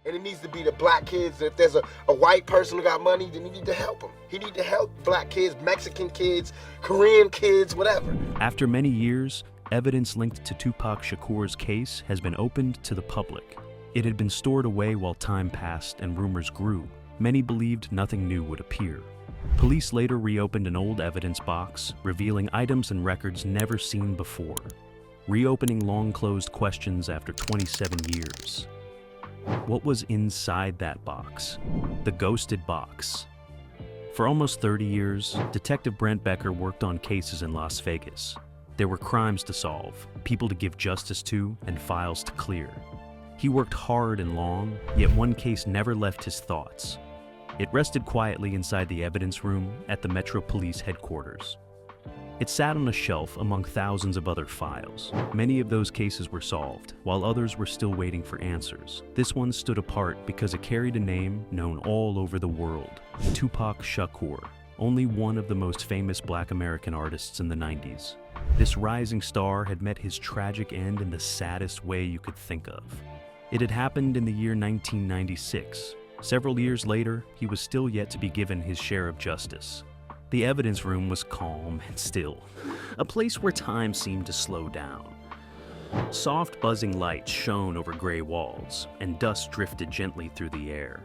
And it needs to be the black kids. If there's a white person who got money, then you need to help them. He need to help black kids, Mexican kids, Korean kids, whatever. After many years, evidence linked to Tupac Shakur's case has been opened to the public. It had been stored away while time passed and rumors grew. Many believed nothing new would appear. Police later reopened an old evidence box, revealing items and records never seen before, reopening long-closed questions after 27 years. What was inside that box? The ghosted box. For almost 30 years, Detective Brent Becker worked on cases in Las Vegas. There were crimes to solve, people to give justice to, and files to clear. He worked hard and long, yet one case never left his thoughts. It rested quietly inside the evidence room at the Metro Police headquarters. It sat on a shelf among thousands of other files. Many of those cases were solved, while others were still waiting for answers. This one stood apart because it carried a name known all over the world: Tupac Shakur, only one of the most famous Black American artists in the 90s. This rising star had met his tragic end in the saddest way you could think of. It had happened in the year 1996. Several years later, he was still yet to be given his share of justice. The evidence room was calm and still, a place where time seemed to slow down. Soft buzzing lights shone over gray walls, and dust drifted gently through the air.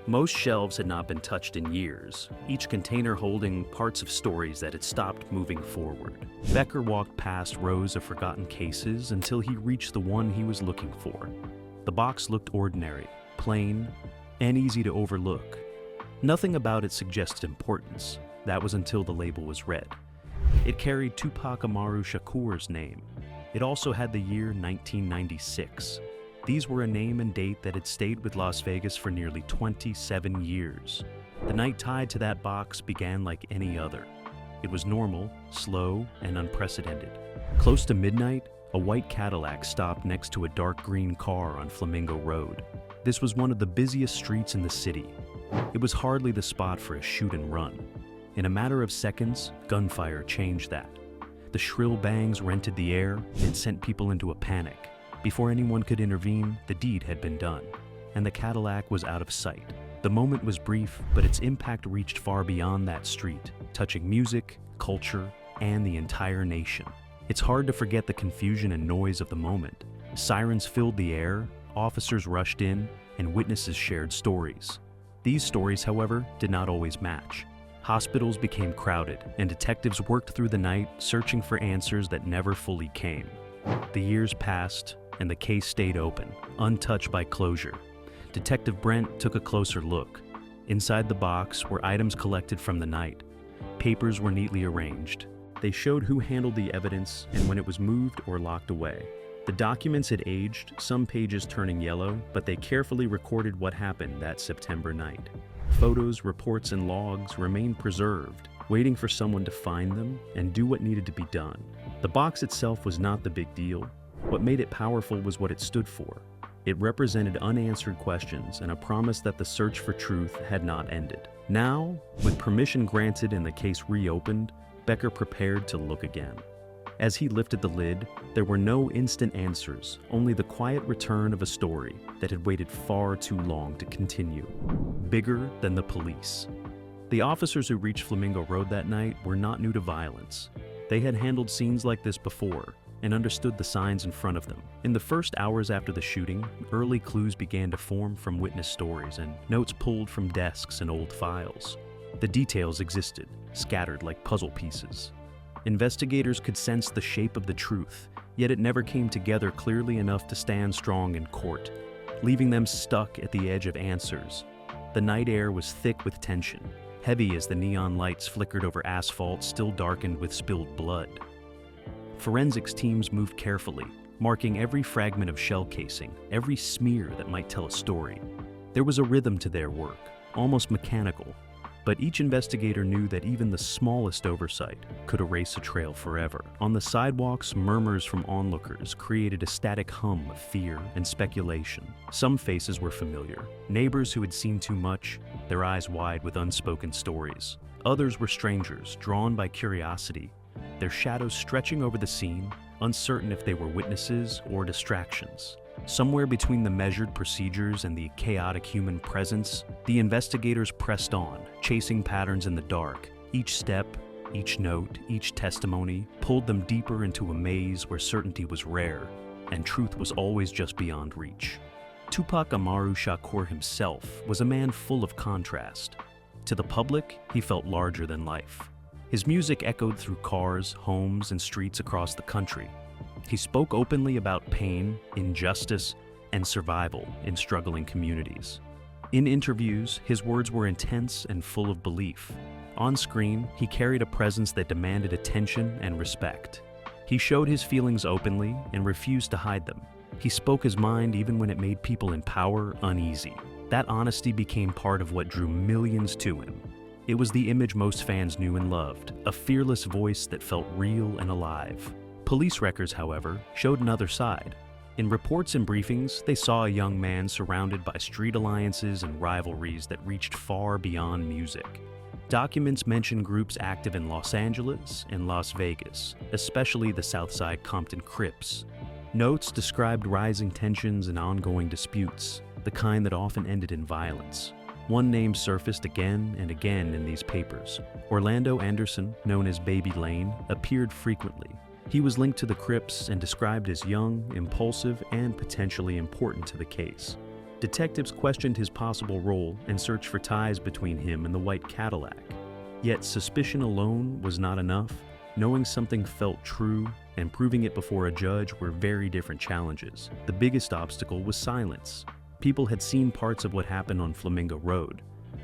Most shelves had not been touched in years, each container holding parts of stories that had stopped moving forward. Becker walked past rows of forgotten cases until he reached the one he was looking for. The box looked ordinary, plain, and easy to overlook. Nothing about it suggested importance. That was until the label was read. It carried Tupac Amaru Shakur's name. It also had the year 1996. These were a name and date that had stayed with Las Vegas for nearly 27 years. The night tied to that box began like any other. It was normal, slow, and unprecedented. Close to midnight, a white Cadillac stopped next to a dark green car on Flamingo Road. This was one of the busiest streets in the city. It was hardly the spot for a shoot and run. In a matter of seconds, gunfire changed that. The shrill bangs rented the air and sent people into a panic. Before anyone could intervene, the deed had been done, and the Cadillac was out of sight. The moment was brief, but its impact reached far beyond that street, touching music, culture, and the entire nation. It's hard to forget the confusion and noise of the moment. Sirens filled the air, officers rushed in, and witnesses shared stories. These stories, however, did not always match. Hospitals became crowded, and detectives worked through the night searching for answers that never fully came. The years passed, and the case stayed open, untouched by closure. Detective Brent took a closer look. Inside the box were items collected from the night. Papers were neatly arranged. They showed who handled the evidence and when it was moved or locked away. The documents had aged, some pages turning yellow, but they carefully recorded what happened that September night. Photos, reports, and logs remained preserved, waiting for someone to find them and do what needed to be done. The box itself was not the big deal. What made it powerful was what it stood for. It represented unanswered questions and a promise that the search for truth had not ended. Now, with permission granted and the case reopened, Becker prepared to look again. As he lifted the lid, there were no instant answers, only the quiet return of a story that had waited far too long to continue. Bigger than the police. The officers who reached Flamingo Road that night were not new to violence. They had handled scenes like this before and understood the signs in front of them. In the first hours after the shooting, early clues began to form from witness stories and notes pulled from desks and old files. The details existed, scattered like puzzle pieces. Investigators could sense the shape of the truth, yet it never came together clearly enough to stand strong in court, leaving them stuck at the edge of answers. The night air was thick with tension, heavy as the neon lights flickered over asphalt still darkened with spilled blood. Forensics teams moved carefully, marking every fragment of shell casing, every smear that might tell a story. There was a rhythm to their work, almost mechanical. But each investigator knew that even the smallest oversight could erase a trail forever. On the sidewalks, murmurs from onlookers created a static hum of fear and speculation. Some faces were familiar, neighbors who had seen too much, their eyes wide with unspoken stories. Others were strangers, drawn by curiosity, their shadows stretching over the scene, uncertain if they were witnesses or distractions. Somewhere between the measured procedures and the chaotic human presence, the investigators pressed on, chasing patterns in the dark. Each step, each note, each testimony pulled them deeper into a maze where certainty was rare and truth was always just beyond reach. Tupac Shakur himself was a man full of contrast. To the public, he felt larger than life. His music echoed through cars, homes, and streets across the country. He spoke openly about pain, injustice, and survival in struggling communities. In interviews, his words were intense and full of belief. On screen, he carried a presence that demanded attention and respect. He showed his feelings openly and refused to hide them. He spoke his mind even when it made people in power uneasy. That honesty became part of what drew millions to him. It was the image most fans knew and loved, a fearless voice that felt real and alive. Police records, however, showed another side. In reports and briefings, they saw a young man surrounded by street alliances and rivalries that reached far beyond music. Documents mention groups active in Los Angeles and Las Vegas, especially the Southside Compton Crips. Notes described rising tensions and ongoing disputes, the kind that often ended in violence. One name surfaced again and again in these papers. Orlando Anderson, known as Baby Lane, appeared frequently. He was linked to the Crips and described as young, impulsive, and potentially important to the case. Detectives questioned his possible role and searched for ties between him and the white Cadillac. Yet suspicion alone was not enough. Knowing something felt true and proving it before a judge were very different challenges. The biggest obstacle was silence. People had seen parts of what happened on Flamingo Road,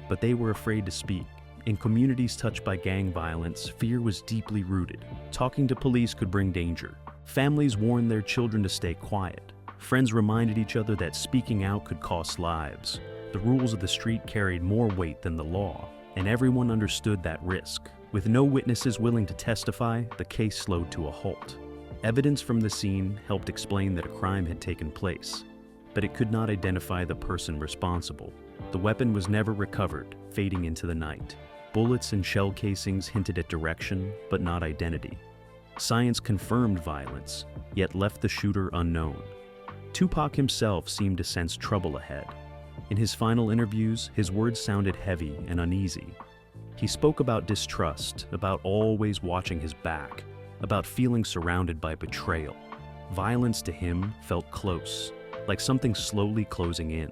but they were afraid to speak. In communities touched by gang violence, fear was deeply rooted. Talking to police could bring danger. Families warned their children to stay quiet. Friends reminded each other that speaking out could cost lives. The rules of the street carried more weight than the law, and everyone understood that risk. With no witnesses willing to testify, the case slowed to a halt. Evidence from the scene helped explain that a crime had taken place, but it could not identify the person responsible. The weapon was never recovered, fading into the night. Bullets and shell casings hinted at direction, but not identity. Science confirmed violence, yet left the shooter unknown. Tupac himself seemed to sense trouble ahead. In his final interviews, his words sounded heavy and uneasy. He spoke about distrust, about always watching his back, about feeling surrounded by betrayal. Violence to him felt close, like something slowly closing in.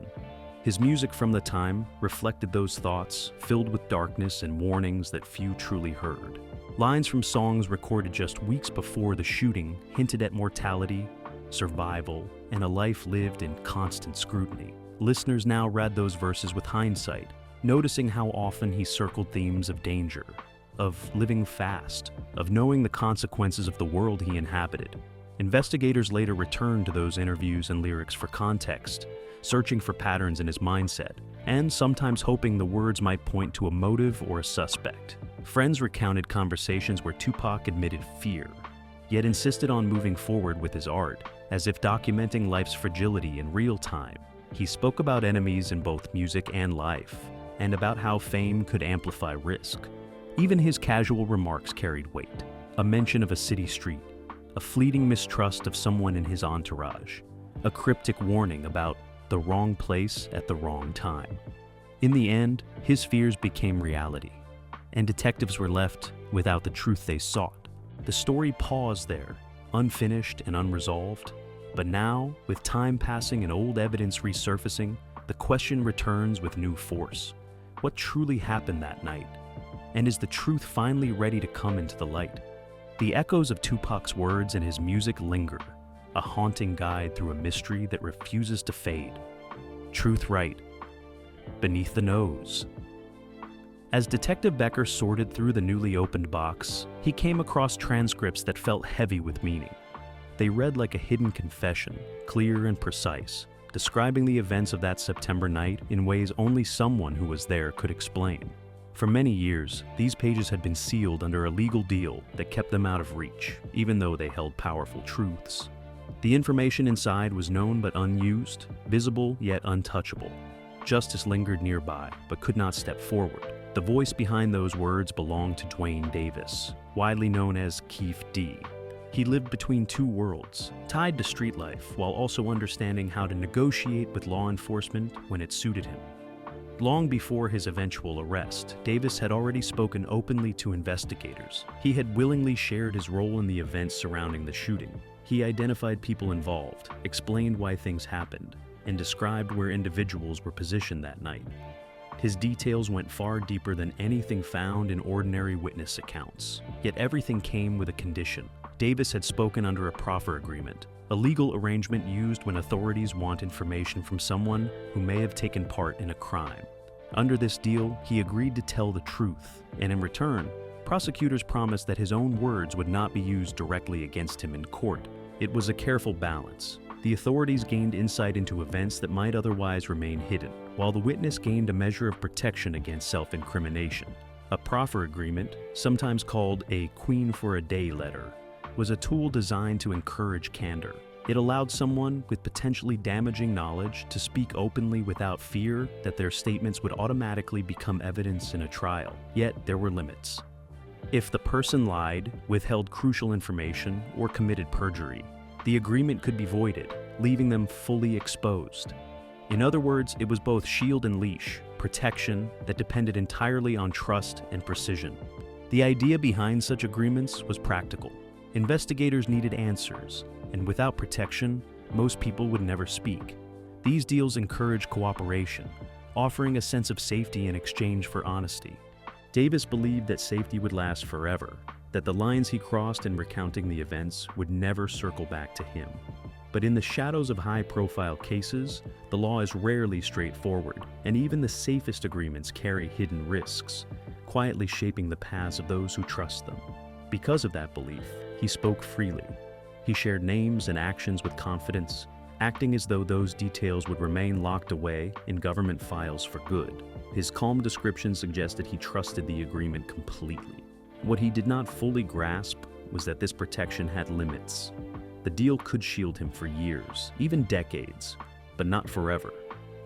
His music from the time reflected those thoughts, filled with darkness and warnings that few truly heard. Lines from songs recorded just weeks before the shooting hinted at mortality, survival, and a life lived in constant scrutiny. Listeners now read those verses with hindsight, noticing how often he circled themes of danger, of living fast, of knowing the consequences of the world he inhabited. Investigators later returned to those interviews and lyrics for context, searching for patterns in his mindset, and sometimes hoping the words might point to a motive or a suspect. Friends recounted conversations where Tupac admitted fear, yet insisted on moving forward with his art, as if documenting life's fragility in real time. He spoke about enemies in both music and life, and about how fame could amplify risk. Even his casual remarks carried weight. A mention of a city street, a fleeting mistrust of someone in his entourage, a cryptic warning about the wrong place at the wrong time. In the end, his fears became reality, and detectives were left without the truth they sought. The story paused there, unfinished and unresolved, but now, with time passing and old evidence resurfacing, the question returns with new force. What truly happened that night? And is the truth finally ready to come into the light? The echoes of Tupac's words and his music linger, a haunting guide through a mystery that refuses to fade. Truth right, beneath the nose. As Detective Becker sorted through the newly opened box, he came across transcripts that felt heavy with meaning. They read like a hidden confession, clear and precise, describing the events of that September night in ways only someone who was there could explain. For many years, these pages had been sealed under a legal deal that kept them out of reach, even though they held powerful truths. The information inside was known but unused, visible yet untouchable. Justice lingered nearby, but could not step forward. The voice behind those words belonged to Dwayne Davis, widely known as Keith D. He lived between two worlds, tied to street life while also understanding how to negotiate with law enforcement when it suited him. Long before his eventual arrest, Davis had already spoken openly to investigators. He had willingly shared his role in the events surrounding the shooting. He identified people involved, explained why things happened, and described where individuals were positioned that night. His details went far deeper than anything found in ordinary witness accounts. Yet everything came with a condition. Davis had spoken under a proffer agreement, a legal arrangement used when authorities want information from someone who may have taken part in a crime. Under this deal, he agreed to tell the truth, and in return, prosecutors promised that his own words would not be used directly against him in court. It was a careful balance. The authorities gained insight into events that might otherwise remain hidden, while the witness gained a measure of protection against self-incrimination. A proffer agreement, sometimes called a Queen for a Day letter, was a tool designed to encourage candor. It allowed someone with potentially damaging knowledge to speak openly without fear that their statements would automatically become evidence in a trial. Yet there were limits. If the person lied, withheld crucial information, or committed perjury, the agreement could be voided, leaving them fully exposed. In other words, it was both shield and leash, protection that depended entirely on trust and precision. The idea behind such agreements was practical. Investigators needed answers, and without protection, most people would never speak. These deals encouraged cooperation, offering a sense of safety in exchange for honesty. Davis believed that safety would last forever, that the lines he crossed in recounting the events would never circle back to him. But in the shadows of high-profile cases, the law is rarely straightforward, and even the safest agreements carry hidden risks, quietly shaping the paths of those who trust them. Because of that belief, he spoke freely. He shared names and actions with confidence, acting as though those details would remain locked away in government files for good. His calm description suggested he trusted the agreement completely. What he did not fully grasp was that this protection had limits. The deal could shield him for years, even decades, but not forever.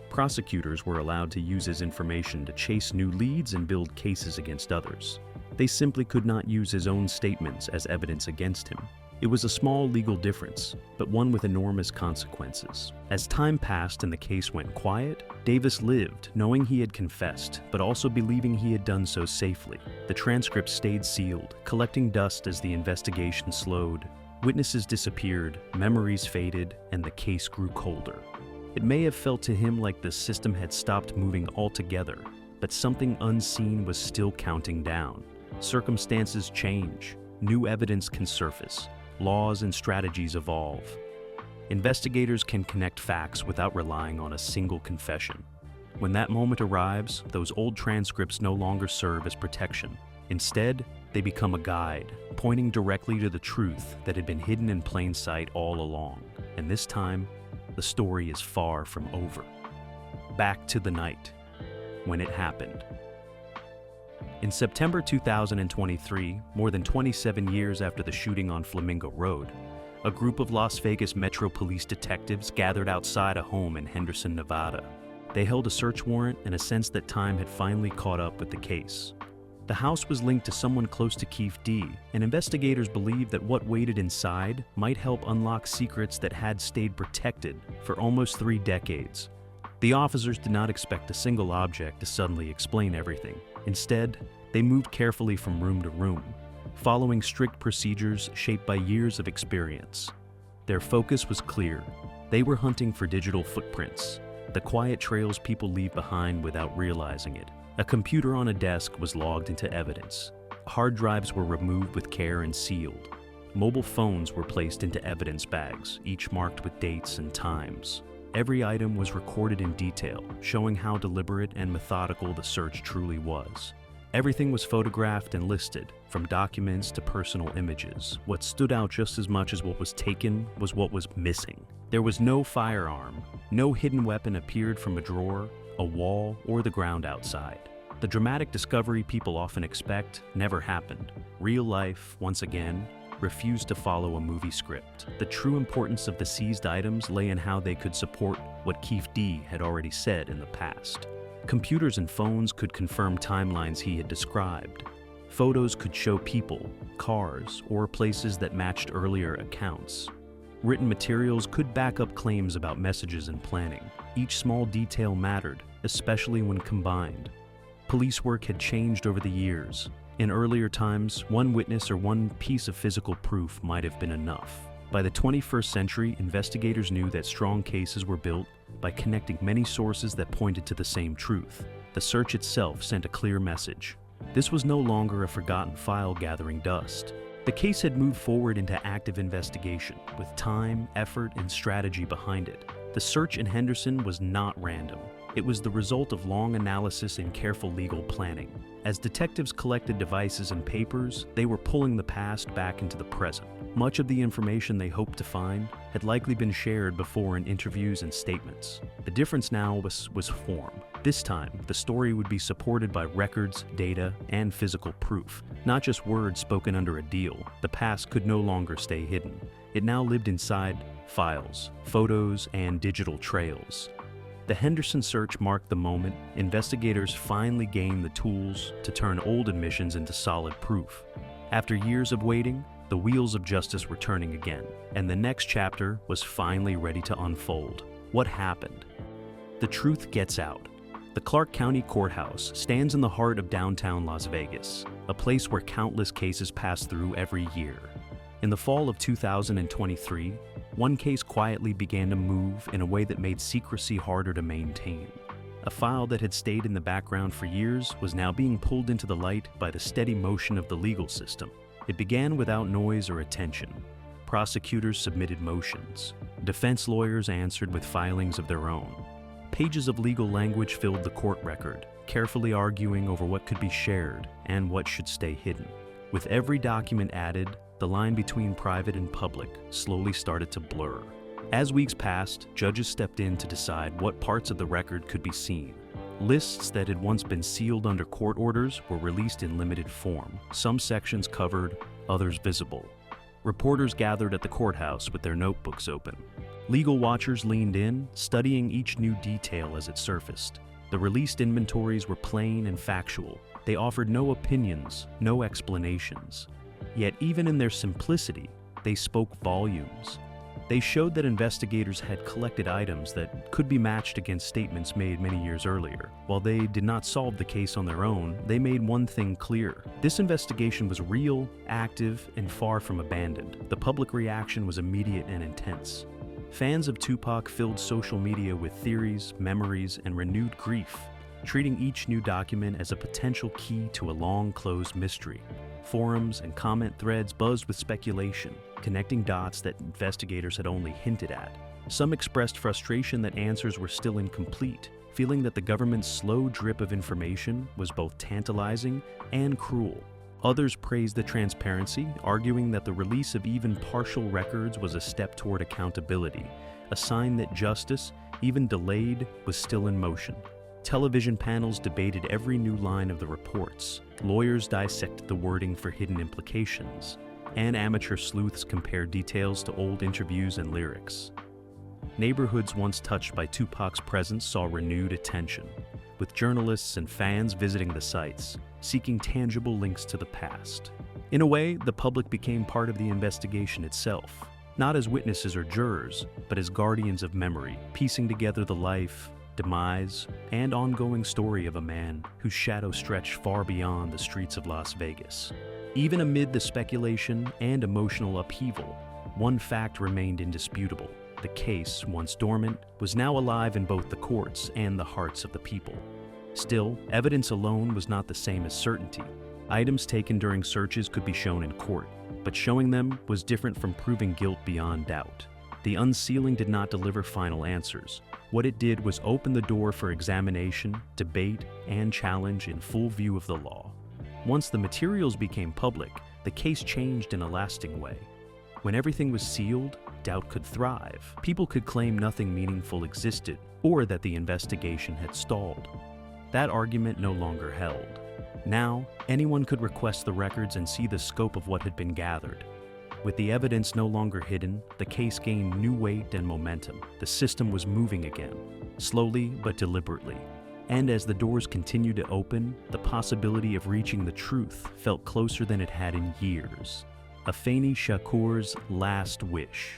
Prosecutors were allowed to use his information to chase new leads and build cases against others. They simply could not use his own statements as evidence against him. It was a small legal difference, but one with enormous consequences. As time passed and the case went quiet, Davis lived, knowing he had confessed, but also believing he had done so safely. The transcript stayed sealed, collecting dust as the investigation slowed. Witnesses disappeared, memories faded, and the case grew colder. It may have felt to him like the system had stopped moving altogether, but something unseen was still counting down. Circumstances change, new evidence can surface, laws and strategies evolve. Investigators can connect facts without relying on a single confession. When that moment arrives, those old transcripts no longer serve as protection. Instead, they become a guide, pointing directly to the truth that had been hidden in plain sight all along. And this time, the story is far from over. Back to the night, when it happened. In September 2023, more than 27 years after the shooting on Flamingo Road, a group of Las Vegas Metro Police detectives gathered outside a home in Henderson, Nevada. They held a search warrant and a sense that time had finally caught up with the case. The house was linked to someone close to Keefe D, and investigators believed that what waited inside might help unlock secrets that had stayed protected for almost 3 decades. The officers did not expect a single object to suddenly explain everything. Instead, they moved carefully from room to room, following strict procedures shaped by years of experience. Their focus was clear. They were hunting for digital footprints, the quiet trails people leave behind without realizing it. A computer on a desk was logged into evidence. Hard drives were removed with care and sealed. Mobile phones were placed into evidence bags, each marked with dates and times. Every item was recorded in detail, showing how deliberate and methodical the search truly was. Everything was photographed and listed, from documents to personal images. What stood out just as much as what was taken was what was missing. There was no firearm. No hidden weapon appeared from a drawer, a wall, or the ground outside. The dramatic discovery people often expect never happened. Real life, once again, refused to follow a movie script. The true importance of the seized items lay in how they could support what Keefe D had already said in the past. Computers and phones could confirm timelines he had described. Photos could show people, cars, or places that matched earlier accounts. Written materials could back up claims about messages and planning. Each small detail mattered, especially when combined. Police work had changed over the years. In earlier times, one witness or one piece of physical proof might have been enough. By the 21st century, investigators knew that strong cases were built by connecting many sources that pointed to the same truth. The search itself sent a clear message. This was no longer a forgotten file gathering dust. The case had moved forward into active investigation, with time, effort, and strategy behind it. The search in Henderson was not random. It was the result of long analysis and careful legal planning. As detectives collected devices and papers, they were pulling the past back into the present. Much of the information they hoped to find had likely been shared before in interviews and statements. The difference now was form. This time, the story would be supported by records, data, and physical proof, not just words spoken under a deal. The past could no longer stay hidden. It now lived inside files, photos, and digital trails. The Henderson search marked the moment investigators finally gained the tools to turn old admissions into solid proof. After years of waiting, the wheels of justice were turning again, and the next chapter was finally ready to unfold. What happened? The truth gets out. The Clark County Courthouse stands in the heart of downtown Las Vegas, a place where countless cases pass through every year. In the fall of 2023, one case quietly began to move in a way that made secrecy harder to maintain. A file that had stayed in the background for years was now being pulled into the light by the steady motion of the legal system. It began without noise or attention. Prosecutors submitted motions. Defense lawyers answered with filings of their own. Pages of legal language filled the court record, carefully arguing over what could be shared and what should stay hidden. With every document added, the line between private and public slowly started to blur. As weeks passed, judges stepped in to decide what parts of the record could be seen. Lists that had once been sealed under court orders were released in limited form, some sections covered, others visible. Reporters gathered at the courthouse with their notebooks open. Legal watchers leaned in, studying each new detail as it surfaced. The released inventories were plain and factual. They offered no opinions, no explanations. Yet even in their simplicity, they spoke volumes. They showed that investigators had collected items that could be matched against statements made many years earlier. While they did not solve the case on their own, they made one thing clear. This investigation was real, active, and far from abandoned. The public reaction was immediate and intense. Fans of Tupac filled social media with theories, memories, and renewed grief, treating each new document as a potential key to a long-closed mystery. Forums and comment threads buzzed with speculation, connecting dots that investigators had only hinted at. Some expressed frustration that answers were still incomplete, feeling that the government's slow drip of information was both tantalizing and cruel. Others praised the transparency, arguing that the release of even partial records was a step toward accountability, a sign that justice, even delayed, was still in motion. Television panels debated every new line of the reports. Lawyers dissected the wording for hidden implications, and amateur sleuths compared details to old interviews and lyrics. Neighborhoods once touched by Tupac's presence saw renewed attention, with journalists and fans visiting the sites, seeking tangible links to the past. In a way, the public became part of the investigation itself, not as witnesses or jurors, but as guardians of memory, piecing together the life, demise, and ongoing story of a man whose shadow stretched far beyond the streets of Las Vegas. Even amid the speculation and emotional upheaval, one fact remained indisputable. The case, once dormant, was now alive in both the courts and the hearts of the people. Still, evidence alone was not the same as certainty. Items taken during searches could be shown in court, but showing them was different from proving guilt beyond doubt. The unsealing did not deliver final answers. What it did was open the door for examination, debate, and challenge in full view of the law. Once the materials became public, the case changed in a lasting way. When everything was sealed, doubt could thrive. People could claim nothing meaningful existed, or that the investigation had stalled. That argument no longer held. Now, anyone could request the records and see the scope of what had been gathered. With the evidence no longer hidden, the case gained new weight and momentum. The system was moving again, slowly but deliberately. And as the doors continued to open, the possibility of reaching the truth felt closer than it had in years. Afeni Shakur's last wish.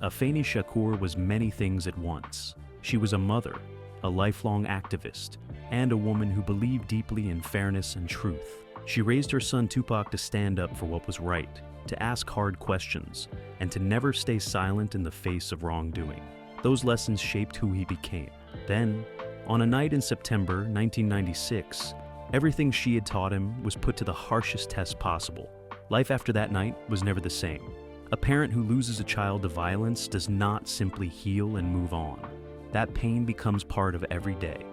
Afeni Shakur was many things at once. She was a mother, a lifelong activist, and a woman who believed deeply in fairness and truth. She raised her son Tupac to stand up for what was right, to ask hard questions, and to never stay silent in the face of wrongdoing. Those lessons shaped who he became. Then, on a night in September 1996, everything she had taught him was put to the harshest test possible. Life after that night was never the same. A parent who loses a child to violence does not simply heal and move on. That pain becomes part of every day.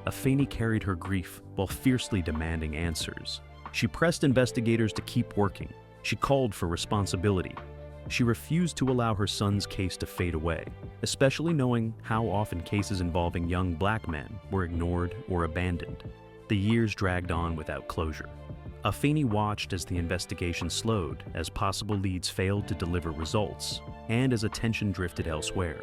Afeni carried her grief while fiercely demanding answers. She pressed investigators to keep working. She called for responsibility. She refused to allow her son's case to fade away, especially knowing how often cases involving young black men were ignored or abandoned. The years dragged on without closure. Afeni watched as the investigation slowed, as possible leads failed to deliver results, and as attention drifted elsewhere.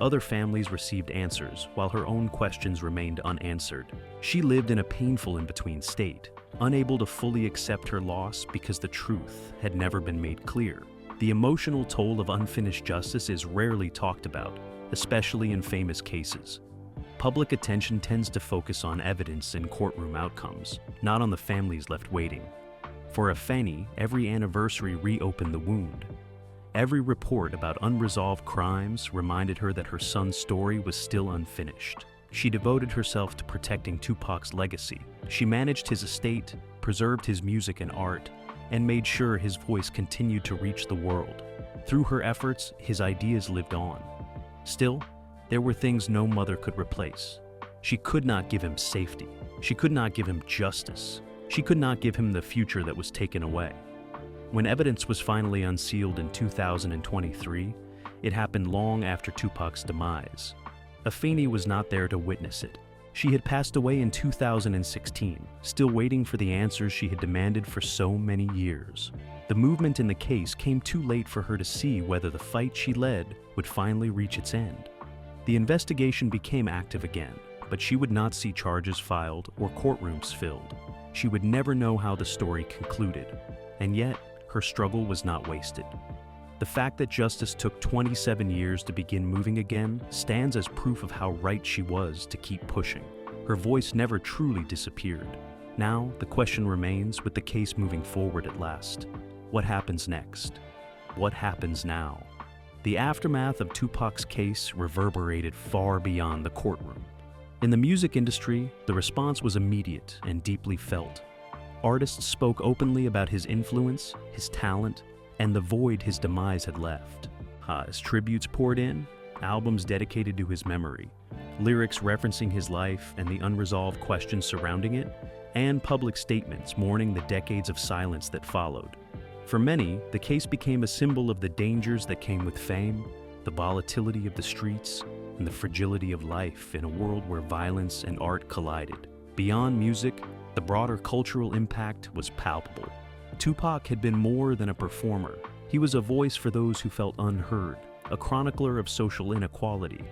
Other families received answers, while her own questions remained unanswered. She lived in a painful in-between state, unable to fully accept her loss because the truth had never been made clear. The emotional toll of unfinished justice is rarely talked about, especially in famous cases. Public attention tends to focus on evidence and courtroom outcomes, not on the families left waiting. For Afeni, every anniversary reopened the wound. Every report about unresolved crimes reminded her that her son's story was still unfinished. She devoted herself to protecting Tupac's legacy. She managed his estate, preserved his music and art, and made sure his voice continued to reach the world. Through her efforts, his ideas lived on. Still, there were things no mother could replace. She could not give him safety. She could not give him justice. She could not give him the future that was taken away. When evidence was finally unsealed in 2023, it happened long after Tupac's demise. Afeni was not there to witness it. She had passed away in 2016, still waiting for the answers she had demanded for so many years. The movement in the case came too late for her to see whether the fight she led would finally reach its end. The investigation became active again, but she would not see charges filed or courtrooms filled. She would never know how the story concluded, and yet her struggle was not wasted. The fact that justice took 27 years to begin moving again stands as proof of how right she was to keep pushing. Her voice never truly disappeared. Now, the question remains, with the case moving forward at last. What happens next? What happens now? The aftermath of Tupac's case reverberated far beyond the courtroom. In the music industry, the response was immediate and deeply felt. Artists spoke openly about his influence, his talent, and the void his demise had left. As tributes poured in, albums dedicated to his memory, lyrics referencing his life and the unresolved questions surrounding it, and public statements mourning the decades of silence that followed. For many, the case became a symbol of the dangers that came with fame, the volatility of the streets, and the fragility of life in a world where violence and art collided. Beyond music, the broader cultural impact was palpable. Tupac had been more than a performer. He was a voice for those who felt unheard, a chronicler of social inequality,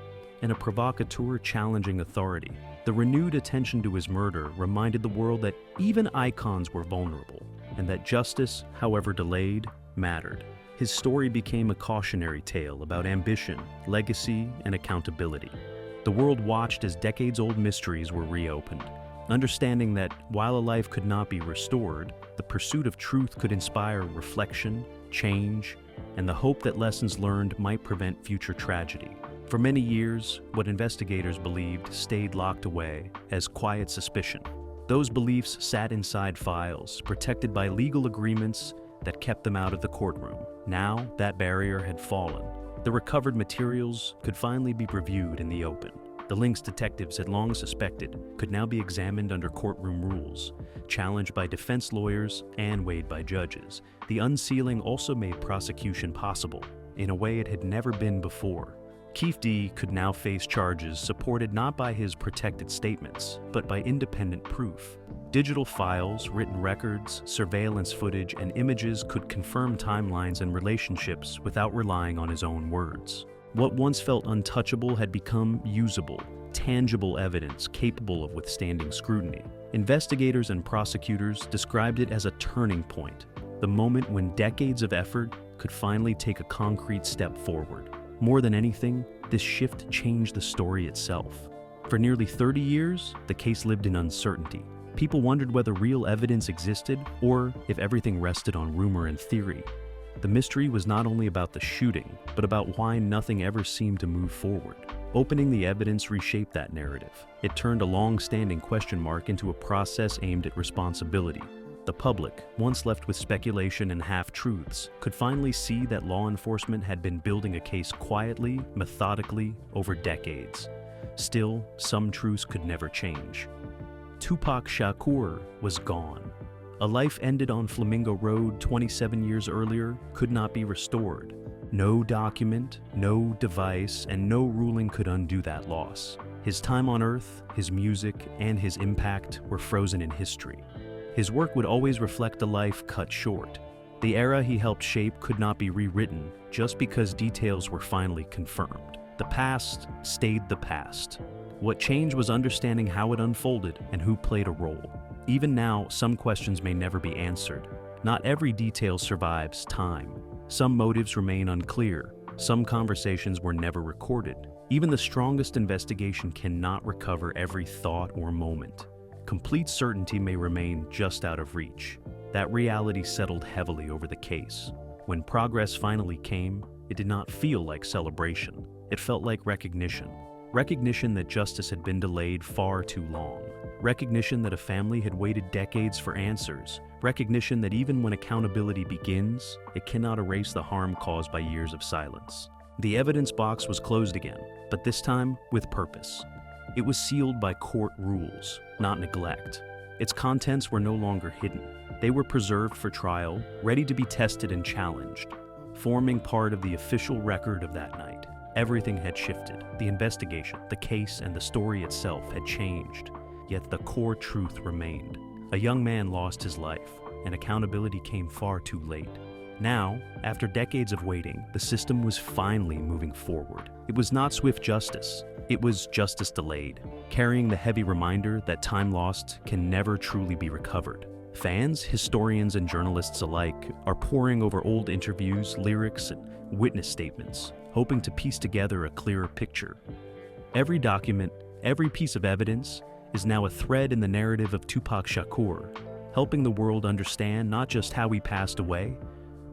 and a provocateur challenging authority. The renewed attention to his murder reminded the world that even icons were vulnerable, and that justice, however delayed, mattered. His story became a cautionary tale about ambition, legacy, and accountability. The world watched as decades-old mysteries were reopened, understanding that while a life could not be restored, the pursuit of truth could inspire reflection, change, and the hope that lessons learned might prevent future tragedy. For many years, what investigators believed stayed locked away as quiet suspicion. Those beliefs sat inside files, protected by legal agreements that kept them out of the courtroom. Now, that barrier had fallen. The recovered materials could finally be reviewed in the open. The links detectives had long suspected could now be examined under courtroom rules, challenged by defense lawyers and weighed by judges. The unsealing also made prosecution possible, in a way it had never been before. Keefe D could now face charges supported not by his protected statements, but by independent proof. Digital files, written records, surveillance footage, and images could confirm timelines and relationships without relying on his own words. What once felt untouchable had become usable, tangible evidence capable of withstanding scrutiny. Investigators and prosecutors described it as a turning point, the moment when decades of effort could finally take a concrete step forward. More than anything, this shift changed the story itself. For nearly 30 years, the case lived in uncertainty. People wondered whether real evidence existed or if everything rested on rumor and theory. The mystery was not only about the shooting, but about why nothing ever seemed to move forward. Opening the evidence reshaped that narrative. It turned a long-standing question mark into a process aimed at responsibility. The public, once left with speculation and half-truths, could finally see that law enforcement had been building a case quietly, methodically, over decades. Still, some truths could never change. Tupac Shakur was gone. A life ended on Flamingo Road 27 years earlier could not be restored. No document, no device, and no ruling could undo that loss. His time on Earth, his music, and his impact were frozen in history. His work would always reflect a life cut short. The era he helped shape could not be rewritten just because details were finally confirmed. The past stayed the past. What changed was understanding how it unfolded and who played a role. Even now, some questions may never be answered. Not every detail survives time. Some motives remain unclear. Some conversations were never recorded. Even the strongest investigation cannot recover every thought or moment. Complete certainty may remain just out of reach. That reality settled heavily over the case. When progress finally came, it did not feel like celebration. It felt like recognition. Recognition that justice had been delayed far too long. Recognition that a family had waited decades for answers. Recognition that even when accountability begins, it cannot erase the harm caused by years of silence. The evidence box was closed again, but this time with purpose. It was sealed by court rules, not neglect. Its contents were no longer hidden. They were preserved for trial, ready to be tested and challenged, forming part of the official record of that night. Everything had shifted. The investigation, the case, and the story itself had changed. Yet the core truth remained. A young man lost his life, and accountability came far too late. Now, after decades of waiting, the system was finally moving forward. It was not swift justice. It was justice delayed, carrying the heavy reminder that time lost can never truly be recovered. Fans, historians, and journalists alike are poring over old interviews, lyrics, and witness statements, hoping to piece together a clearer picture. Every document, every piece of evidence, is now a thread in the narrative of Tupac Shakur, helping the world understand not just how he passed away,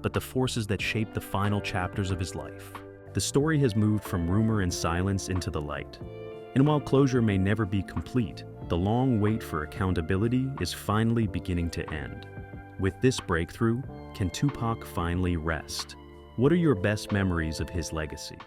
but the forces that shaped the final chapters of his life. The story has moved from rumor and silence into the light. And while closure may never be complete, the long wait for accountability is finally beginning to end. With this breakthrough, can Tupac finally rest? What are your best memories of his legacy?